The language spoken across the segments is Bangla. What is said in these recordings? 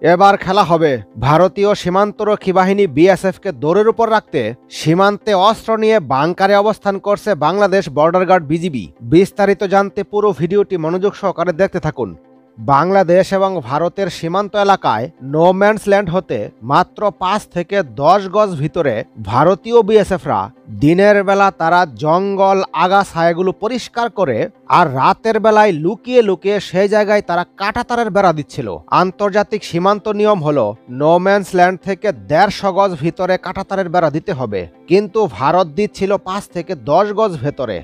এবার খেলা হবে। ভারতীয় সীমান্তরক্ষী বাহিনী বিএসএফকে দৌড়ের উপর রাখতে সীমান্তে অস্ত্র নিয়ে বাংকারে অবস্থান করছে বাংলাদেশ বর্ডার গার্ড বিজিবি। বিস্তারিত জানতে পুরো ভিডিওটি মনোযোগ সহকারে দেখতে থাকুন। বাংলাদেশ এবং ভারতের সীমান্ত এলাকায় নো ম্যানস ল্যান্ড হতে মাত্র 5 থেকে 10 গজ ভিতরে ভারতীয় বিএসএফরা দিনের বেলা তারা জঙ্গল আগাছা এগুলো পরিষ্কার করে আর রাতের বেলায় লুকিয়ে লুকিয়ে সেই জায়গায় তারা কাঁটাতারের বেড়া দিচ্ছিল। আন্তর্জাতিক সীমান্ত নিয়ম হলো নো ম্যানস ল্যান্ড থেকে 150 গজ ভিতরে কাঁটাতারের বেড়া দিতে হবে, কিন্তু ভারত দিচ্ছিল 5 থেকে 10 গজ ভেতরে,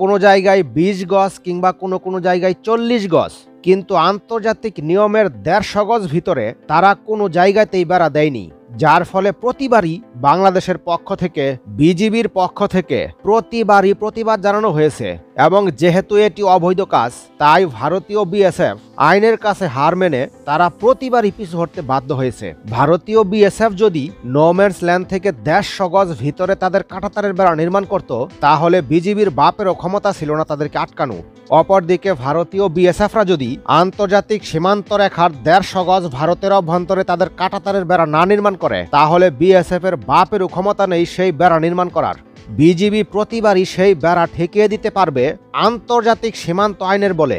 কোনো জায়গায় 20 গজ কিংবা কোনো জায়গায় 40 গজ। কিন্তু আন্তর্জাতিক নিয়মের 150 গজ ভিতরে তারা কোনো জায়গাতেই বেড়া দেয়নি, যার ফলে প্রতিবারই বাংলাদেশের পক্ষ থেকে বিজিবির পক্ষ থেকে প্রতিবারই প্রতিবাদ জানানো হয়েছে। এবং যেহেতু এটি অবৈধ কাজ, তাই ভারতীয় বিএসএফ আইনের কাছে হার মেনে তারা প্রতিবারই পিছু হটতে বাধ্য হয়েছে। ভারতীয় বিএসএফ যদি নো ম্যানস ল্যান্ড থেকে 150 গজ ভিতরে তাদের কাঁটাতারের বেড়া নির্মাণ করত, তাহলে বিজিবির বাপেরও ক্ষমতা ছিল না তাদেরকে আটকানো। অপরদিকে ভারতীয় বিএসএফরা যদি আন্তর্জাতিক সীমান্ত রেখার 150 গজ ভারতের অভ্যন্তরে তাদের কাঁটাতারের বেড়া না নির্মাণ করে, তাহলে বিএসএফ এর বাপেরও ক্ষমতা নেই সেই বেড়া নির্মাণ করার। বিজিবি প্রতিবারই সেই বেড়া ঠেকিয়ে দিতে পারবে আন্তর্জাতিক সীমান্ত আইনের বলে।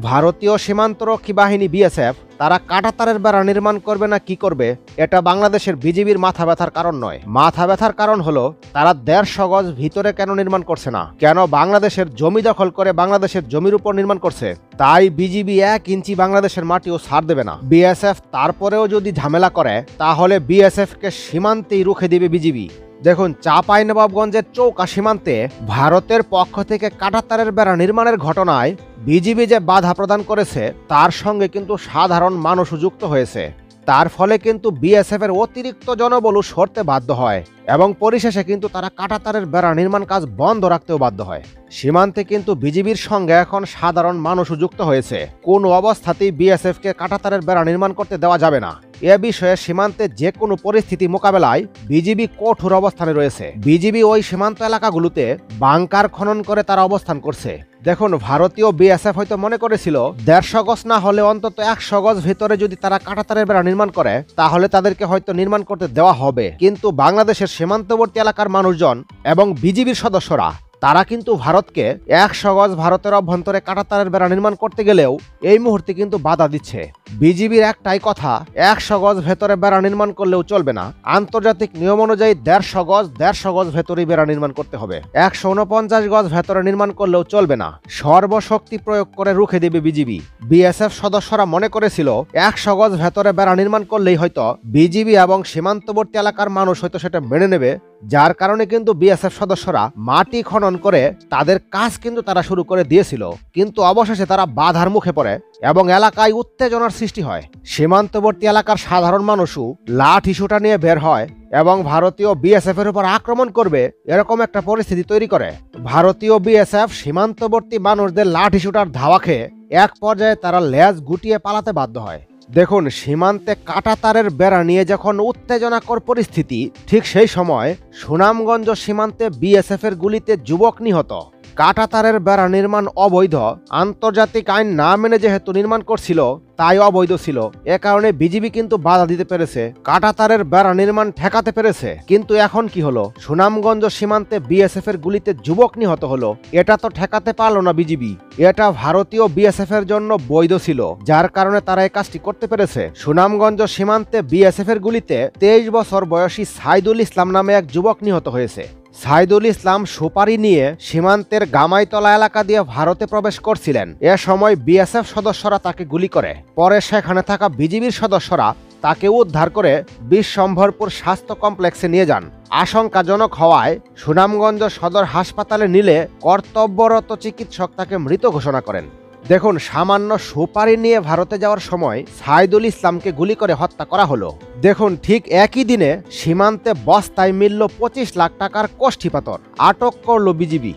ভারতীয় সীমান্তরক্ষী বাহিনী বিএসএফ তারা কাঁটাতারের বেড়া নির্মাণ করবে না কি করবে, এটা বাংলাদেশের বিজিবির মাথা ব্যথার কারণ নয়। মাথা ব্যথার কারণ হলো তারা 150 গজ ভিতরে কেন নির্মাণ করছে না, কেন বাংলাদেশের জমি দখল করে বাংলাদেশের জমির উপর নির্মাণ করছে। তাই বিজিবি 1 ইঞ্চি বাংলাদেশের মাটিও ছাড় দেবে না। বিএসএফ তারপরেও যদি ঝামেলা করে, তাহলে বিএসএফকে সীমান্তেই রুখে দিবে বিজিবি। দেখুন, চাঁপাইনবাবগঞ্জের চৌকা সীমান্তে ভারতের পক্ষ থেকে কাঁটাতারের বেড়া নির্মাণের ঘটনায় বিজিবি যে বাধা প্রদান করেছে, তার সঙ্গে কিন্তু সাধারণ মানুষও যুক্ত হয়েছে। তার ফলে কিন্তু বিএসএফ এর অতিরিক্ত জনবলও সরতে বাধ্য হয় এবং পরিশেষে কিন্তু তারা কাঁটাতারের বেড়া নির্মাণ কাজ বন্ধ রাখতেও বাধ্য হয়। সীমান্তে কিন্তু বিজিবির সঙ্গে এখন সাধারণ মানুষও যুক্ত হয়েছে। কোনো অবস্থাতেই বিএসএফকে কাঁটাতারের বেড়া নির্মাণ করতে দেওয়া যাবে না। এ বিষয়ে সীমান্তে যে কোনো পরিস্থিতি মোকাবেলায় বিজিবি কঠোর অবস্থানে রয়েছে। বিজিবি ওই সীমান্ত এলাকাগুলোতে বাংকার খনন করে তারা অবস্থান করছে। দেখুন, ভারতীয় বিএসএফ হয়তো মনে করেছিল 150 গজ না হলে অন্তত 100 গজ ভিতরে যদি তারা কাঁটাতারের বেড়া নির্মাণ করে, তাহলে তাদেরকে হয়তো নির্মাণ করতে দেওয়া হবে। কিন্তু বাংলাদেশের সীমান্তবর্তী এলাকার মানুষজন এবং বিজিবির সদস্যরা তারা কিন্তু ভারতকে 100 গজ ভারতের অভ্যন্তরে কাঁটাতারের বেড়া নির্মাণ করতে গেলেও এই মুহূর্তে কিন্তু বাধা দিচ্ছে। বিজিবির একটাই কথা, 100 গজ ভেতরে বেড়া নির্মাণ করলেও চলবে না। আন্তর্জাতিক নিয়ম অনুযায়ী 150 গজ ভেতরেই বেড়া নির্মাণ করতে হবে। 149 গজ ভেতরে নির্মাণ করলেও চলবে না। সর্বশক্তি প্রয়োগ করে রুখে দেবে বিজিবি। বিএসএফ সদস্যরা মনে করেছিল 100 গজ ভেতরে বেড়া নির্মাণ করলেই হয়তো বিজিবি এবং সীমান্তবর্তী এলাকার মানুষ হয়তো সেটা মেনে নেবে, যার কারণে কিন্তু বিএসএফ সদস্যরা মাটি খনন করে তাদের কাজ কিন্তু তারা শুরু করে দিয়েছিল। কিন্তু অবশেষে তারা বাধার মুখে পড়ে এবং এলাকায় উত্তেজনার সৃষ্টি হয়। সীমান্তবর্তী এলাকার সাধারণ মানুষও লাঠি সোঁটা নিয়ে বের হয় এবং ভারতীয় বিএসএফ এর উপর আক্রমণ করবে এরকম একটা পরিস্থিতি তৈরি করে। ভারতীয় বিএসএফ সীমান্তবর্তী মানুষদের লাঠি সোঁটার ধাওয়া খেয়ে এক পর্যায়ে তারা লেজ গুটিয়ে পালাতে বাধ্য হয়। দেখুন, সীমান্তে কাঁটাতারের বেড়া নিয়ে যখন উত্তেজনাকর পরিস্থিতি, ঠিক সেই সময় সুনামগঞ্জ সীমান্তে বিএসএফ এর গুলিতে যুবক নিহত। কাঁটাতারের বেড়া নির্মাণ অবৈধ। আন্তর্জাতিক আইন না মেনে যেহেতু নির্মাণ করছিল, তাই অবৈধ ছিল। এ কারণে বিজিবি কিন্তু বাধা দিতে পেরেছে, কাঁটাতারের বেড়া নির্মাণ ঠেকাতে পেরেছে। কিন্তু এখন কি হলো, সুনামগঞ্জ সীমান্তে বিএসএফ এর গুলিতে যুবক নিহত হলো। এটা তো ঠেকাতে পারলো না বিজিবি। এটা ভারতীয় বিএসএফ এর জন্য বৈধ ছিল, যার কারণে তারা এই কাজটি করতে পেরেছে। সুনামগঞ্জ সীমান্তে বিএসএফ এর গুলিতে 23 বছর বয়সী সাইদুল ইসলাম নামে এক যুবক নিহত হয়েছে। সাইদুল ইসলাম সুপারি নিয়ে সীমান্তের গামাইতলা এলাকা দিয়ে ভারতে প্রবেশ করছিলেন। এ সময় বিএসএফ সদস্যরা তাকে গুলি করে। পরে সেখানে থাকা বিজিবির সদস্যরা তাকে উদ্ধার করে বিশ্বম্ভরপুর স্বাস্থ্য কমপ্লেক্সে নিয়ে যান। আশঙ্কাজনক হওয়ায় সুনামগঞ্জ সদর হাসপাতালে নিলে কর্তব্যরত চিকিৎসক তাকে মৃত ঘোষণা করেন। দেখুন, সামান্য সুপারি নিয়ে ভারতে যাওয়ার সময় সাইদুল ইসলামকে গুলি করে হত্যা করা হলো। দেখুন, ঠিক একই দিনে সীমান্তে বস্তায় মিলল 25 লাখ টাকার কোষ্ঠী পাথর। আটক করলো বিজিবি।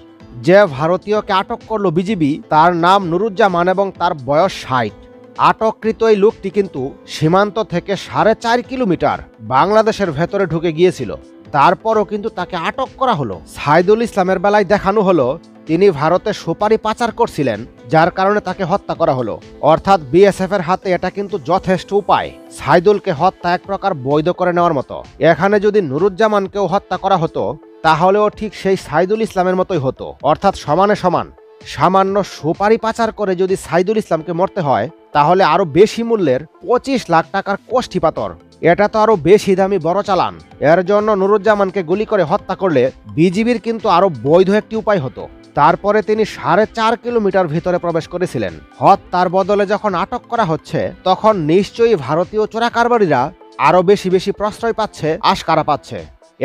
যে ভারতীয়কে আটক করলো বিজিবি তার নাম নুরুজ্জামান এবং তার বয়স 60। আটককৃত এই লোকটি কিন্তু সীমান্ত থেকে 4.5 কিলোমিটার বাংলাদেশের ভেতরে ঢুকে গিয়েছিল। তারপরও কিন্তু তাকে আটক করা হলো। সাইদুল ইসলামের বেলায় দেখানো হলো তিনি ভারতে সুপারি পাচার করছিলেন, যার কারণে তাকে হত্যা করা হলো। অর্থাৎ বিএসএফ এর হাতে এটা কিন্তু যথেষ্ট উপায় সাইদুলকে হত্যা এক প্রকার বৈধ করে নেওয়ার মতো। এখানে যদি নুরুজ্জামানকেও হত্যা করা হতো তাহলেও ঠিক সেই সাইদুল ইসলামের মতোই হতো, অর্থাৎ সমানে সমান। সামান্য সুপারি পাচার করে যদি সাইদুল ইসলামকে মরতে হয় তাহলে আরো বেশি মূল্যের 25 লাখ টাকার কোষ্ঠী পাথর, এটা তো আরো বেশি দামি বড় চালান। এর জন্য নুরুজ্জামানকে গুলি করে হত্যা করলে বিজিবির কিন্তু আরো বৈধ একটি উপায় হতো। তারপরে তিনি 4.5 কিলোমিটার ভিতরে প্রবেশ করেছিলেন। হত্যার বদলে যখন আটক করা হচ্ছে তখন নিশ্চয়ই ভারতীয় চোরা কারবারিরা আরো বেশি বেশি প্রশ্রয় পাচ্ছে, আশকারা পাচ্ছে।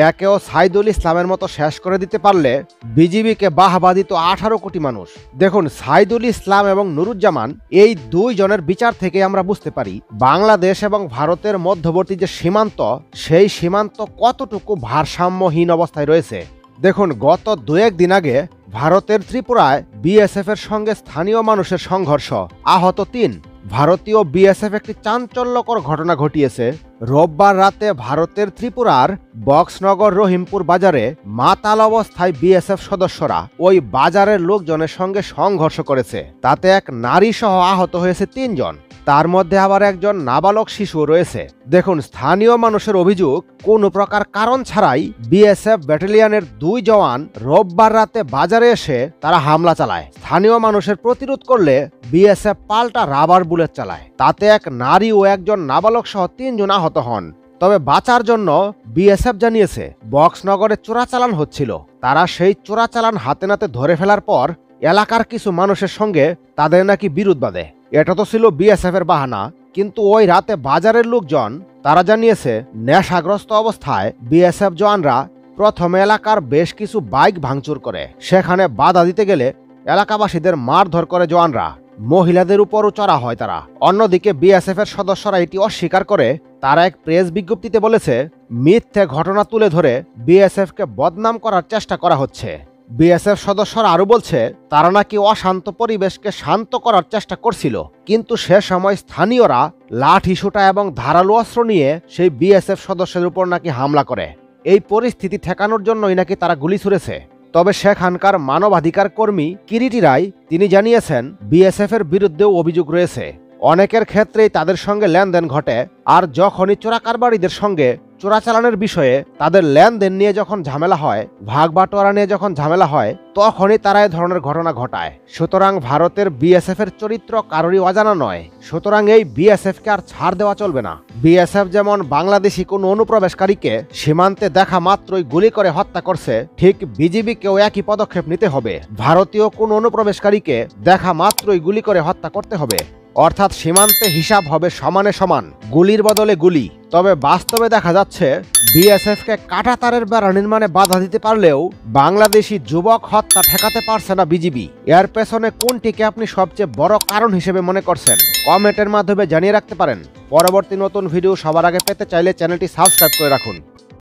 একেও সাইদুল ইসলামের মতো শেষ করে দিতে পারলে বিজিবিকে বাহবা দিত 18 কোটি মানুষ। দেখুন, সাইদুল ইসলাম এবং নুরুজ্জামান এই দুইজনের বিচার থেকে আমরা বুঝতে পারি বাংলাদেশ এবং ভারতের মধ্যবর্তী যে সীমান্ত, সেই সীমান্ত কতটুকু ভারসাম্যহীন অবস্থায় রয়েছে। দেখুন, গত 2-1 দিন আগে ভারতের ত্রিপুরায় বিএসএফ এর সঙ্গে স্থানীয় মানুষের সংঘর্ষ, আহত 3। ভারতীয় বিএসএফ একটি চাঞ্চল্যকর ঘটনা ঘটিয়েছে। রোববার রাতে ভারতের ত্রিপুরার বক্সনগর রহিমপুর বাজারে মাতাল অবস্থায় বিএসএফ সদস্যরা ওই বাজারের লোকজনের সঙ্গে সংঘর্ষ করেছে। তাতে এক নারী সহ আহত হয়েছে 3 জন। তার মধ্যে আবার একজন নাবালক শিশু রয়েছে। দেখুন, স্থানীয় মানুষের অভিযোগ, কোনো প্রকার কারণ ছাড়াই বিএসএফ ব্যাটালিয়নের 2 জওয়ান রোববার রাতে বাজারে এসে তারা হামলা চালায়। স্থানীয় মানুষের প্রতিরোধ করলে বিএসএফ পাল্টা রাবার বুলেট চালায়। তাতে এক নারী ও একজন নাবালক সহ 3 জন আহত হন। তবে বাঁচার জন্য বিএসএফ জানিয়েছে বক্সনগরে চোরাচালান হচ্ছিল। তারা সেই চোরাচালান হাতে নাতে ধরে ফেলার পর এলাকার কিছু মানুষের সঙ্গে তাদের নাকি বিরোধ বাঁধে। এটা তো ছিল বিএসএফ এর বাহানা, কিন্তু ওই রাতে বাজারের লোকজন তারা জানিয়েছে নেশাগ্রস্ত অবস্থায় বিএসএফ জওয়ানরা প্রথমে এলাকার বেশ কিছু বাইক ভাঙচুর করে। সেখানে বাধা দিতে গেলে এলাকাবাসীদের মারধর করে জওয়ানরা। মহিলাদের উপরও চড়া হয় তারা। অন্যদিকে বিএসএফ এর সদস্যরা এটি অস্বীকার করে তারা এক প্রেস বিজ্ঞপ্তিতে বলেছে মিথ্যে ঘটনা তুলে ধরে বিএসএফ কে বদনাম করার চেষ্টা করা হচ্ছে। বিএসএফ সদস্যরা আরো বলছে তারা নাকি অশান্ত পরিবেশকে শান্ত করার চেষ্টা করছিল, কিন্তু সে সময় স্থানীয়রা লাঠি সোঁটা এবং ধারালো অস্ত্র নিয়ে সেই বিএসএফ সদস্যদের উপর নাকি হামলা করে। এই পরিস্থিতি ঠেকানোর জন্যই নাকি তারা গুলি ছুড়েছে। তবে সেখানকার মানবাধিকার কর্মী কিরিটি রায় তিনি জানিয়েছেন বিএসএফ এর বিরুদ্ধেও অভিযোগ রয়েছে। অনেকের ক্ষেত্রেই তাদের সঙ্গে লেনদেন ঘটে, আর যখনই চোরা কারবারিদের সঙ্গে চোরাচালানের বিষয়ে তাদের লেনদেন নিয়ে যখন ঝামেলা হয়, ভাগ বাটোয়ারা নিয়ে যখন ঝামেলা হয়, তখনই তারা এই ধরনের ঘটনা ঘটায়। সুতরাং ভারতের বিএসএফ এর চরিত্র কারোরই অজানা নয়। সুতরাং এই বিএসএফ কে আর ছাড় দেওয়া চলবে না। বিএসএফ যেমন বাংলাদেশি কোন অনুপ্রবেশকারীকে সীমান্তে দেখা মাত্রই গুলি করে হত্যা করছে, ঠিক বিজিবিকেও একই পদক্ষেপ নিতে হবে। ভারতীয় কোন অনুপ্রবেশকারীকে দেখা মাত্রই গুলি করে হত্যা করতে হবে। অর্থাৎ সীমান্তে হিসাব হবে সমানে সমান, গুলির বদলে গুলি। তবে বাস্তবে দেখা যাচ্ছে বিএসএফ কে কাঁটাতারের বেড়া নির্মাণে বাধা দিতে পারলেও বাংলাদেশি যুবক হত্যা ঠেকাতে পারছে না বিজিবি। এর পেছনে কোনটিকে আপনি সবচেয়ে বড় কারণ হিসেবে মনে করছেন? কমেন্টের মাধ্যমে জানিয়ে রাখতে পারেন। পরবর্তী নতুন ভিডিও সবার আগে পেতে চাইলে চ্যানেলটি সাবস্ক্রাইব করে রাখুন।